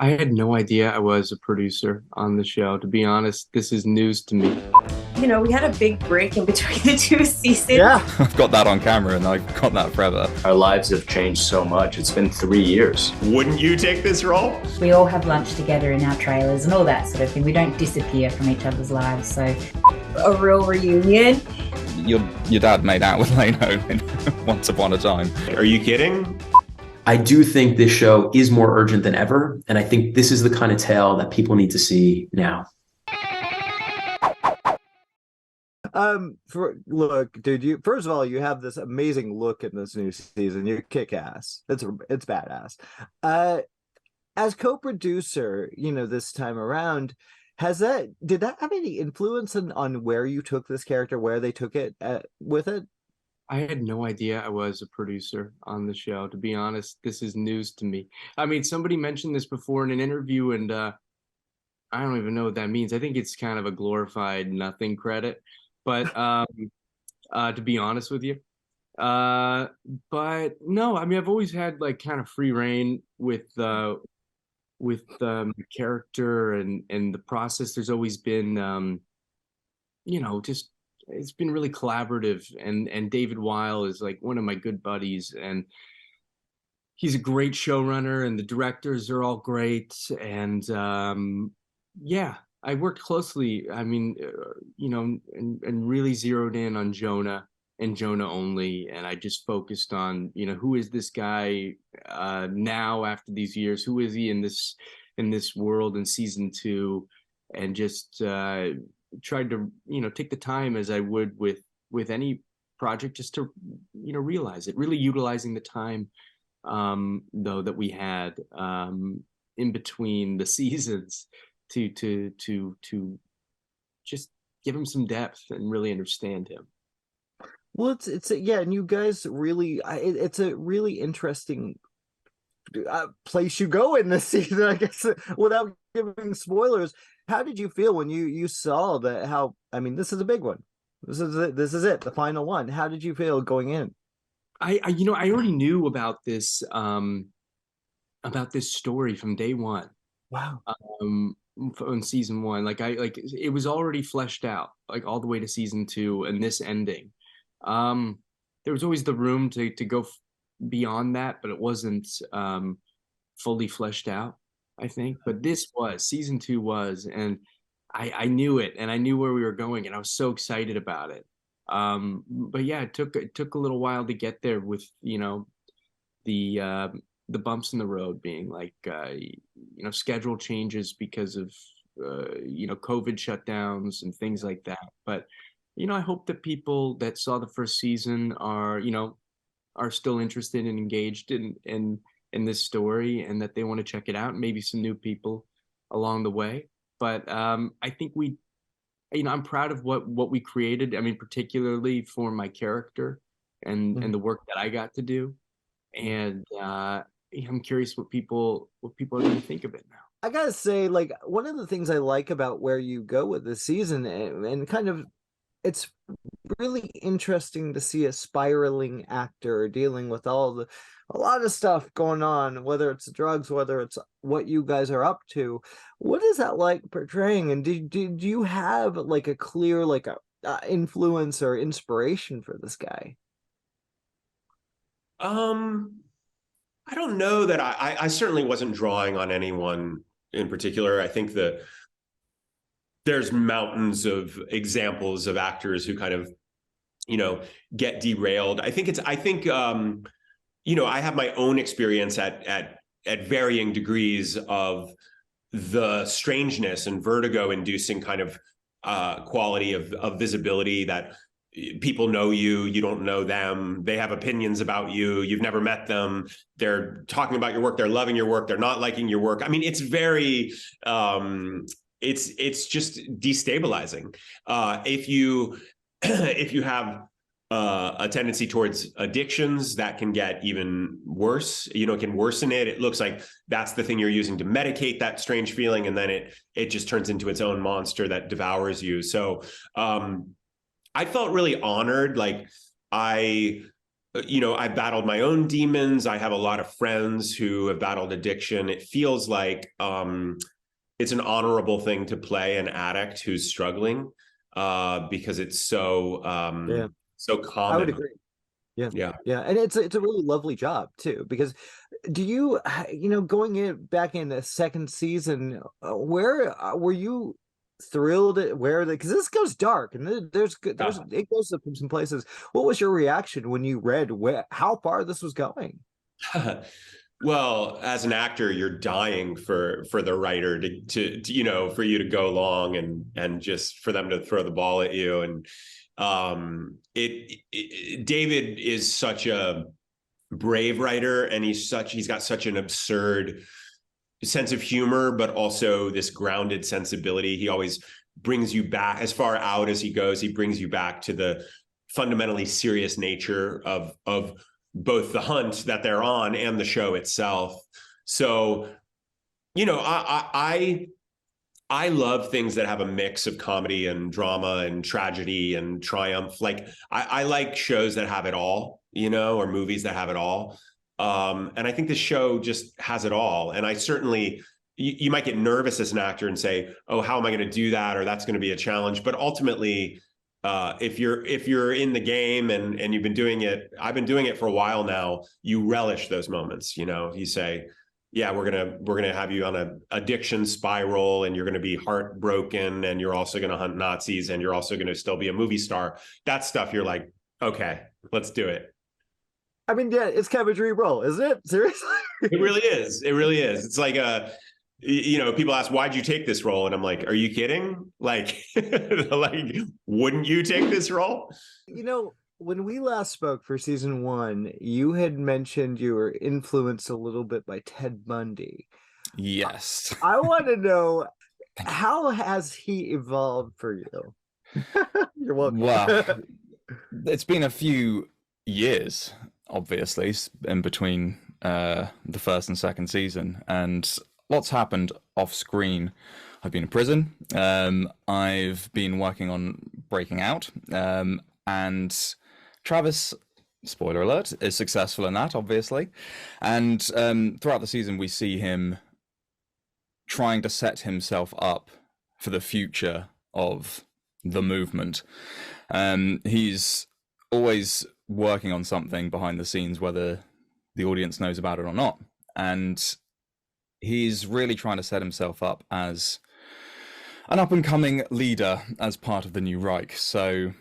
I had no idea I was a producer on the show. To be honest, this is news to me. We had a big break in between the two seasons. Yeah. I've got that on camera and I've got that forever. Our lives have changed so much. It's been 3 years. Wouldn't you take this role? We all have lunch together in our trailers and all that sort of thing. We don't disappear from each other's lives, so A real reunion. Your dad made out with Leno in Once Upon a Time. Are you kidding? I do think this show is more urgent than ever, and I think this is the kind of tale that people need to see now. Look, dude, first of all, you have this amazing look in this new season. You kick ass. It's badass. As co-producer, this time around, did that have any influence on where you took this character, where they took it with it? I had no idea I was a producer on the show. To be honest, this is news to me. I mean, somebody mentioned this before in an interview, and I don't even know what that means. I think it's kind of a glorified nothing credit. But to be honest with you, but no, I mean, I've always had like kind of free reign with the character and the process. There's always been, just it's been really collaborative. And David Weil is like one of my good buddies, and he's a great showrunner, and the directors are all great. And yeah. I worked closely, I mean, and really zeroed in on Jonah and Jonah only. And I just focused on, who is this guy now after these years? Who is he in this world in season 2? And just tried to, take the time as I would with any project just to, realize it, really utilizing the time, though, that we had in between the seasons. To just give him some depth and really understand him. Well, yeah, and you guys really, it's a really interesting place you go in this season, I guess, without giving spoilers. How did you feel when you saw that? I mean, this is a big one. This is it, the final one. How did you feel going in? I already knew about this story from day one. Wow. In season 1, it was already fleshed out, like all the way to season 2 and this ending. There was always the room to go beyond that, but it wasn't fully fleshed out, I think. But this was season 2 was, and I knew it, and I knew where we were going, and I was so excited about it. But yeah, it took a little while to get there with the bumps in the road being like schedule changes because of COVID shutdowns and things like that. But I hope that people that saw the first season are still interested and engaged in this story, and that they want to check it out. Maybe some new people along the way. But I think I'm proud of what we created. I mean, particularly for my character and the work that I got to do. And I'm curious what people are going to think of it now. I gotta say, like, one of the things I like about where you go with the season, and kind of, it's really interesting to see a spiraling actor dealing with a lot of stuff going on, whether it's drugs, whether it's what you guys are up to. What is that like portraying? And did you have like a clear influence or inspiration for this guy? I don't know that I certainly wasn't drawing on anyone in particular. I think that there's mountains of examples of actors who kind of, get derailed. I have my own experience at varying degrees of the strangeness and vertigo inducing kind of quality of visibility that people know you don't know them, they have opinions about you've never met them, they're talking about your work, they're loving your work, they're not liking your work. I mean, it's very it's just destabilizing if you have a tendency towards addictions. That can get even worse. It can worsen it. It looks like that's the thing you're using to medicate that strange feeling, and then it just turns into its own monster that devours you. So I felt really honored. Like, I I've battled my own demons. I have a lot of friends who have battled addiction. It feels like it's an honorable thing to play an addict who's struggling because it's so so common. I would agree. Yeah, and it's a really lovely job too. Because do you going back in the second season, where were you thrilled at because this goes dark and it goes up in some places. What was your reaction when you read how far this was going? Well, as an actor, you're dying for the writer to for you to go along and just for them to throw the ball at you. And David is such a brave writer, and he's got such an absurd sense of humor, but also this grounded sensibility. He always brings you back, as far out as he goes, he brings you back to the fundamentally serious nature of both the hunt that they're on and the show itself. So, I love things that have a mix of comedy and drama and tragedy and triumph. Like I like shows that have it all, or movies that have it all. And I think this show just has it all. And I certainly, you might get nervous as an actor and say, oh, how am I going to do that? Or that's going to be a challenge. But ultimately, if you're in the game and you've been doing it, I've been doing it for a while now, you relish those moments. You say, yeah, we're gonna have you on an addiction spiral, and you're gonna be heartbroken, and you're also gonna hunt Nazis, and you're also gonna still be a movie star. That stuff, you're like, okay, let's do it. I mean, yeah, it's kind of a dream role, isn't it? Seriously, it really is. It really is. It's like people ask, why'd you take this role? And I'm like, are you kidding? Like, like, wouldn't you take this role? When we last spoke for season 1, you had mentioned you were influenced a little bit by Ted Bundy. Yes. I want to know, how has he evolved for you? You're welcome. Well, it's been a few years, obviously, in between the first and second season, and lots happened off screen. I've been in prison. I've been working on breaking out, and Travis, spoiler alert, is successful in that, obviously. And throughout the season, we see him trying to set himself up for the future of the movement. He's always working on something behind the scenes, whether the audience knows about it or not. And he's really trying to set himself up as an up-and-coming leader as part of the new Reich. So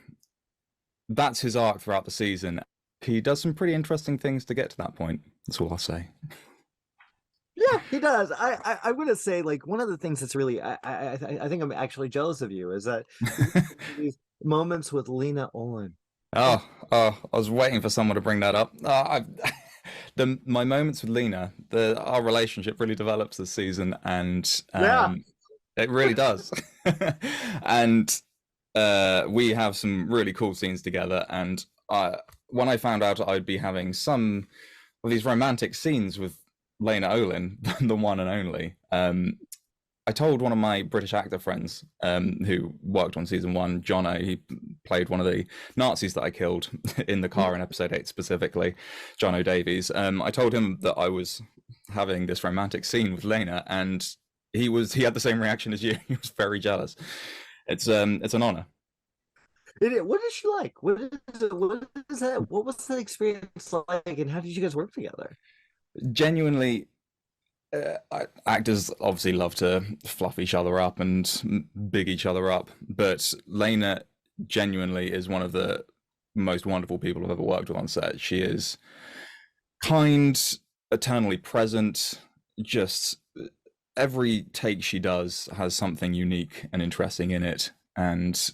that's his arc throughout the season. He does some pretty interesting things to get to that point. That's all I'll say. Yeah, he does. I'm going to say, like, one of the things that's really, I think I'm actually jealous of you, is that these moments with Lena Olin. Oh, I was waiting for someone to bring that up. My moments with Lena, our relationship really develops this season, and it really does. And we have some really cool scenes together. And when I found out I'd be having some of these romantic scenes with Lena Olin, the one and only, I told one of my British actor friends who worked on season 1, Jono, he played one of the Nazis that I killed in the car in episode 8 specifically, Jono Davies. I told him that I was having this romantic scene with Lena, and he had the same reaction as you. He was very jealous. It's an honor. What is she like? What is that? What was that experience like, and how did you guys work together? Genuinely, actors obviously love to fluff each other up and big each other up, but Lena genuinely is one of the most wonderful people I've ever worked with on set. She is kind, eternally present. Just every take she does has something unique and interesting in it, and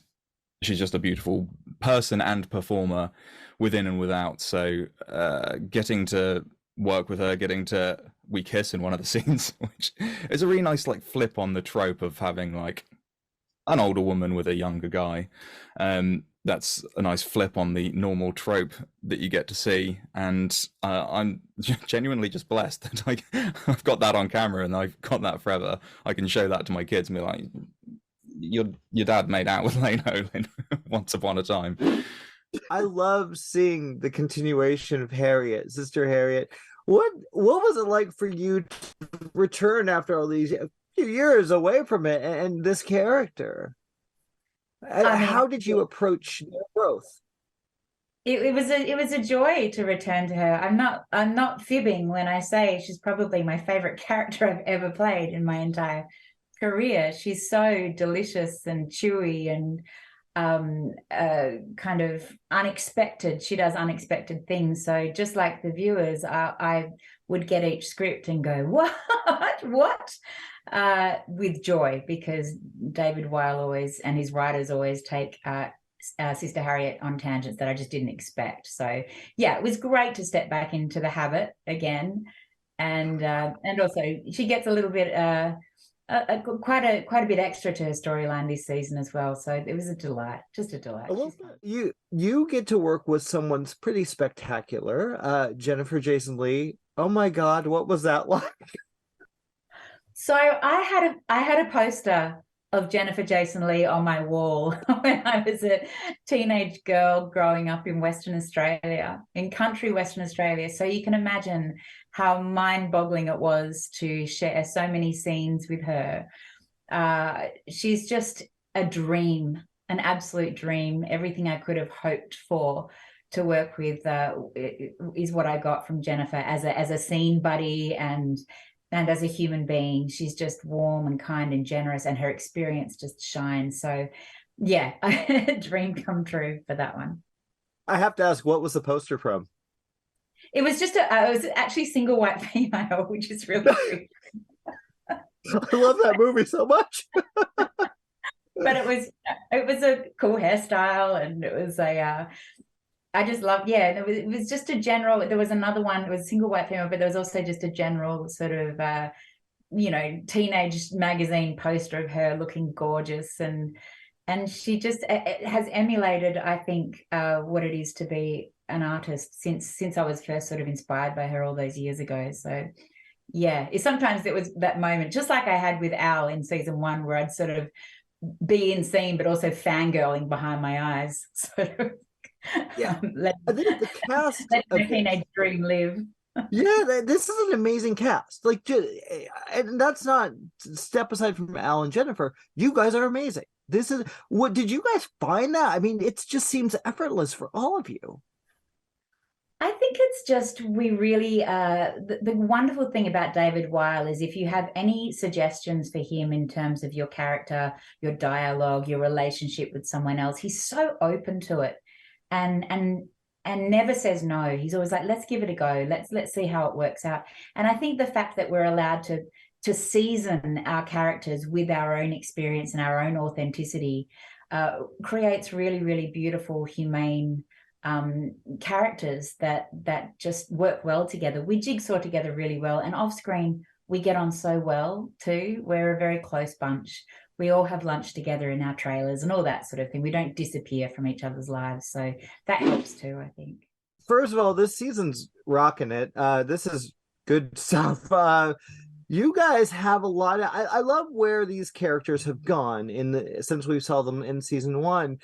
she's just a beautiful person and performer within and without. So getting to work with her, we kiss in one of the scenes, which is a really nice like flip on the trope of having like an older woman with a younger guy. That's a nice flip on the normal trope that you get to see, and I'm genuinely just blessed that I've got that on camera and I've got that forever. I can show that to my kids and be like, your dad made out with Lane Olin once upon a time. I love seeing the continuation of Harriet, Sister Harriet. What was it like for you to return after all these few years away from it and this character? I mean, How did you approach their growth? it was a joy to return to her. I'm not fibbing when I say she's probably my favorite character I've ever played in my entire career. She's so delicious and chewy and kind of unexpected. She does unexpected things. So just like the viewers, I would get each script and go, what? With joy, because David Weil always and his writers always take Sister Harriet on tangents that I just didn't expect. So yeah, it was great to step back into the habit again, and also she gets a little bit quite a bit extra to her storyline this season as well. So it was a delight, just a delight. You get to work with someone's pretty spectacular, Jennifer Jason Leigh. Oh my God, what was that like? So I had a poster of Jennifer Jason Leigh on my wall when I was a teenage girl growing up in Western Australia, in country Western Australia. So you can imagine how mind-boggling it was to share so many scenes with her. She's just a dream, an absolute dream. Everything I could have hoped for to work with is what I got from Jennifer as a scene buddy and as a human being. She's just warm and kind and generous, and her experience just shines. So yeah, a dream come true for that one. I have to ask, what was the poster from? It was just it was actually single white female, which is really cute. I love that movie so much. But it was a cool hairstyle, and it was I just loved, yeah, it was just a general, there was another one, it was a single white female, but there was also just a general sort of, teenage magazine poster of her looking gorgeous. And she just has emulated, I think, what it is to be an artist since I was first sort of inspired by her all those years ago. So yeah, sometimes it was that moment, just like I had with Al in season 1, where I'd sort of be in scene, but also fangirling behind my eyes. Sort of. Yeah, I think the cast let the teenage dream live. Yeah, this is an amazing cast. Like, and that's not step aside from Al and Jennifer. You guys are amazing. This is what did you guys find that? I mean, it just seems effortless for all of you. I think it's just we really the wonderful thing about David Weil is if you have any suggestions for him in terms of your character, your dialogue, your relationship with someone else, he's so open to it. And never says no. He's always like, let's give it a go. Let's see how it works out. And I think the fact that we're allowed to season our characters with our own experience and our own authenticity creates really, really beautiful, humane characters that just work well together. We jigsaw together really well, and off screen we get on so well too. We're a very close bunch. We all have lunch together in our trailers and all that sort of thing. We don't disappear from each other's lives. So that helps too, I think. First of all, this season's rocking it. This is good stuff. You guys have a lot of, I love where these characters have gone since we saw them in season 1.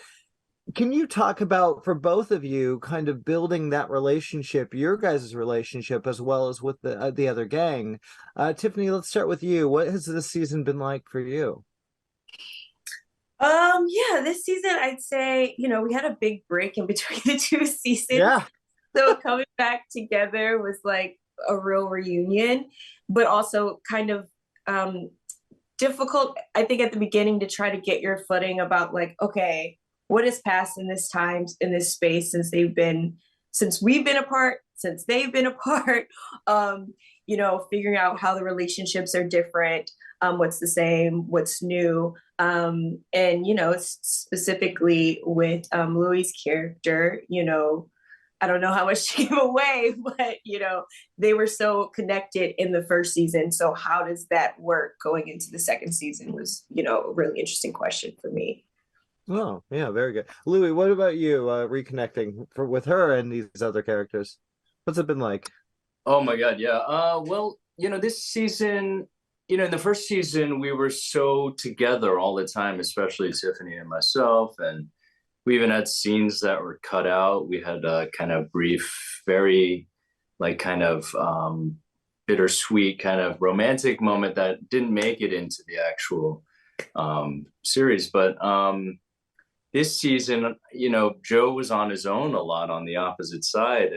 Can you talk about, for both of you, kind of building that relationship, your guys' relationship, as well as with the other gang? Tiffany, let's start with you. What has this season been like for you? Yeah, this season I'd say, we had a big break in between the 2 seasons. Yeah. So coming back together was like a real reunion, but also kind of difficult, I think, at the beginning to try to get your footing about like, okay, what has passed in this time, in this space since we've been apart, since they've been apart, figuring out how the relationships are different, what's the same, what's new. And specifically with Louis' character, I don't know how much to give away, but they were so connected in the first season. So how does that work going into the second season was, a really interesting question for me. Oh, yeah, very good. Louis, what about you, reconnecting with her and these other characters? What's it been like? Oh my God, yeah. Well, this season, in the first season, we were so together all the time, especially Tiffany and myself. And, We even had scenes that were cut out. We had a kind of brief, very like kind of bittersweet kind of romantic moment that didn't make it into the actual series. But this season, you know, Joe was on his own a lot on the opposite side,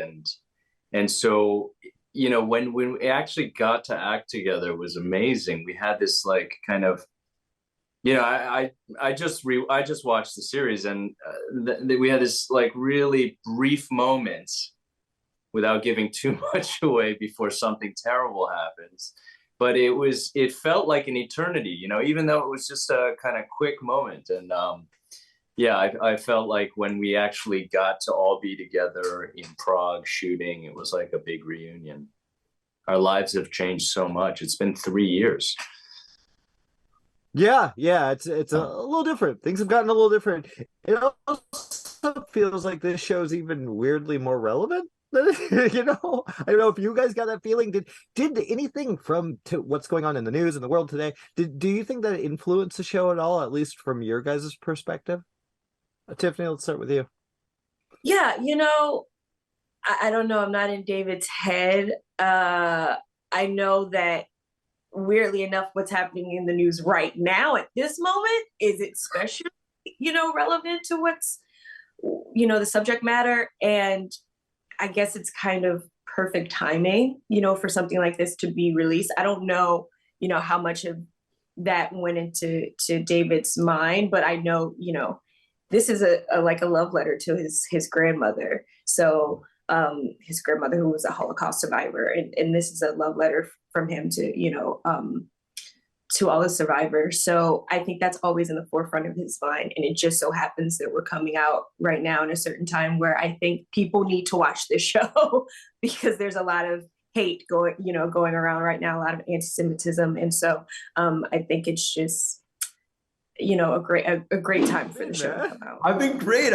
and so, you know, when we actually got to act together, it was amazing. We had this like kind of, you know, I just watched the series, and we had this like really brief moments without giving too much away before something terrible happens. But it felt like an eternity, you know, even though it was just a kind of quick moment. And yeah, I felt like when we actually got to all be together in Prague shooting, it was like a big reunion. Our lives have changed so much. It's been 3 years. Yeah, it's a little different. Things have gotten a little different. It also feels like this show's even weirdly more relevant. You know, I don't know if you guys got that feeling. Did anything from to what's going on in the news and the world today? Do you think that it influenced the show at all, at least from your guys' perspective? Tiffany, let's start with you. Yeah, you know, I don't know. I'm not in David's head. I know that weirdly enough, what's happening in the news right now at this moment is especially, you know, relevant to what's, you know, the subject matter. And I guess it's kind of perfect timing, you know, for something like this to be released. I don't know, you know, how much of that went into David's mind, but I know, you know, this is a like a love letter to his grandmother. So his grandmother, who was a Holocaust survivor, and this is a love letter from him to, you know, to all the survivors. So I think that's always in the forefront of his mind. And it just so happens that we're coming out right now in a certain time where I think people need to watch this show because there's a lot of hate going around right now, a lot of anti-Semitism. And so I think it's just, you know, a great time for the show to come out. I've been great.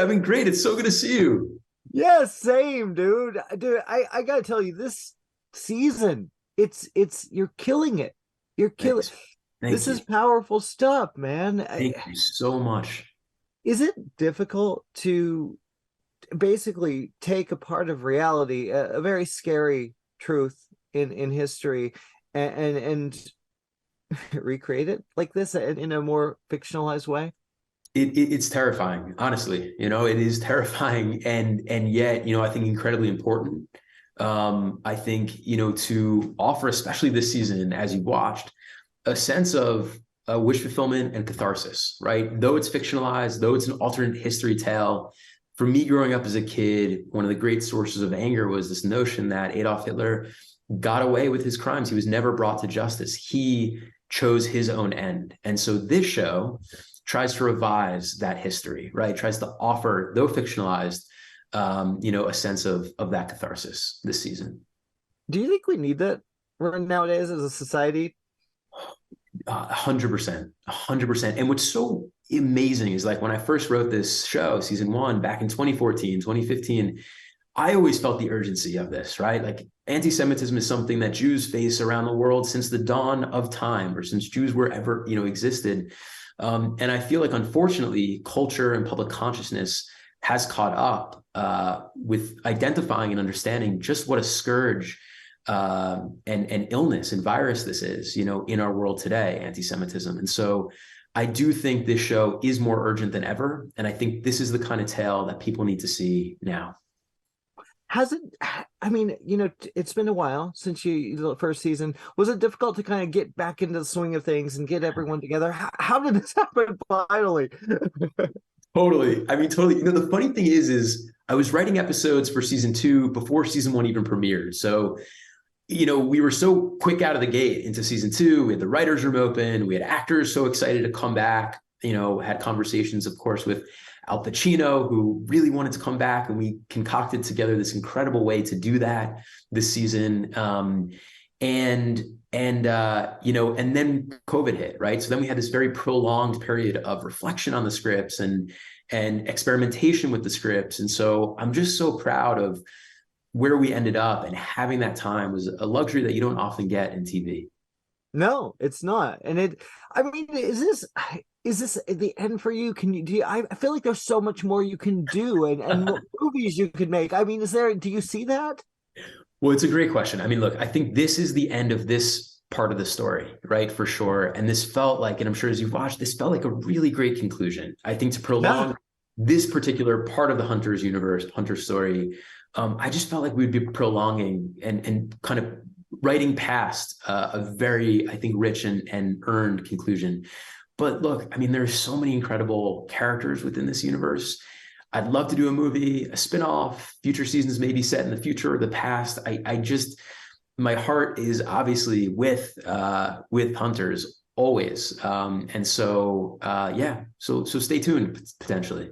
It's so good to see you. Yeah, same, dude. I gotta tell you, this season, it's you're killing it. You're killing. This is powerful stuff, man. Thank you so much. Is it difficult to basically take a part of reality, a very scary truth in history, and recreate it like this in a more fictionalized way? It's terrifying, honestly. You know, it is terrifying, and yet, you know, I think incredibly important. I think, you know, to offer, especially this season, as you've watched, a sense of wish fulfillment and catharsis, right? Though it's fictionalized, though it's an alternate history tale. For me, growing up as a kid, one of the great sources of anger was this notion that Adolf Hitler got away with his crimes. He was never brought to justice. He chose his own end. And so this show tries to revise that history, right? Tries to offer, though fictionalized, you know, a sense of that catharsis this season. Do you think we need that nowadays as a society? 100%. And what's so amazing is, like, when I first wrote this show, season 1, back in 2014, 2015, I always felt the urgency of this, right? Like, anti-Semitism is something that Jews face around the world since the dawn of time, or since Jews were ever, you know, existed. And I feel like, unfortunately, culture and public consciousness has caught up with identifying and understanding just what a scourge and illness and virus this is, you know, in our world today, anti-Semitism. And so I do think this show is more urgent than ever. And I think this is the kind of tale that people need to see now. Has it, I mean, you know, it's been a while since the first season. Was it difficult to kind of get back into the swing of things and get everyone together? How did this happen finally? Totally. I mean, totally. You know, the funny thing is I was writing episodes for season 2 before season 1 even premiered. So, you know, we were so quick out of the gate into season 2. We had the writer's room open. We had actors so excited to come back, you know, had conversations, of course, with Al Pacino, who really wanted to come back. And we concocted together this incredible way to do that this season. You know, and then COVID hit, right? So then we had this very prolonged period of reflection on the scripts and experimentation with the scripts. And so I'm just so proud of where we ended up, and having that time was a luxury that you don't often get in TV. No, it's not. And I mean, is this the end for you? Can you I feel like there's so much more you can do and more movies you could make. I mean, do you see that? Well, it's a great question. I mean, look, I think this is the end of this part of the story, right? For sure. And this felt like, and I'm sure as you've watched, this felt like a really great conclusion. I think to prolong this particular part of the Hunter's universe, Hunter story, I just felt like we'd be prolonging and kind of writing past a very, I think, rich and earned conclusion. But look, I mean, there's so many incredible characters within this universe. I'd love to do a movie, a spin-off, future seasons maybe set in the future or the past. I just, my heart is obviously with Hunters always. And so, yeah, so stay tuned potentially.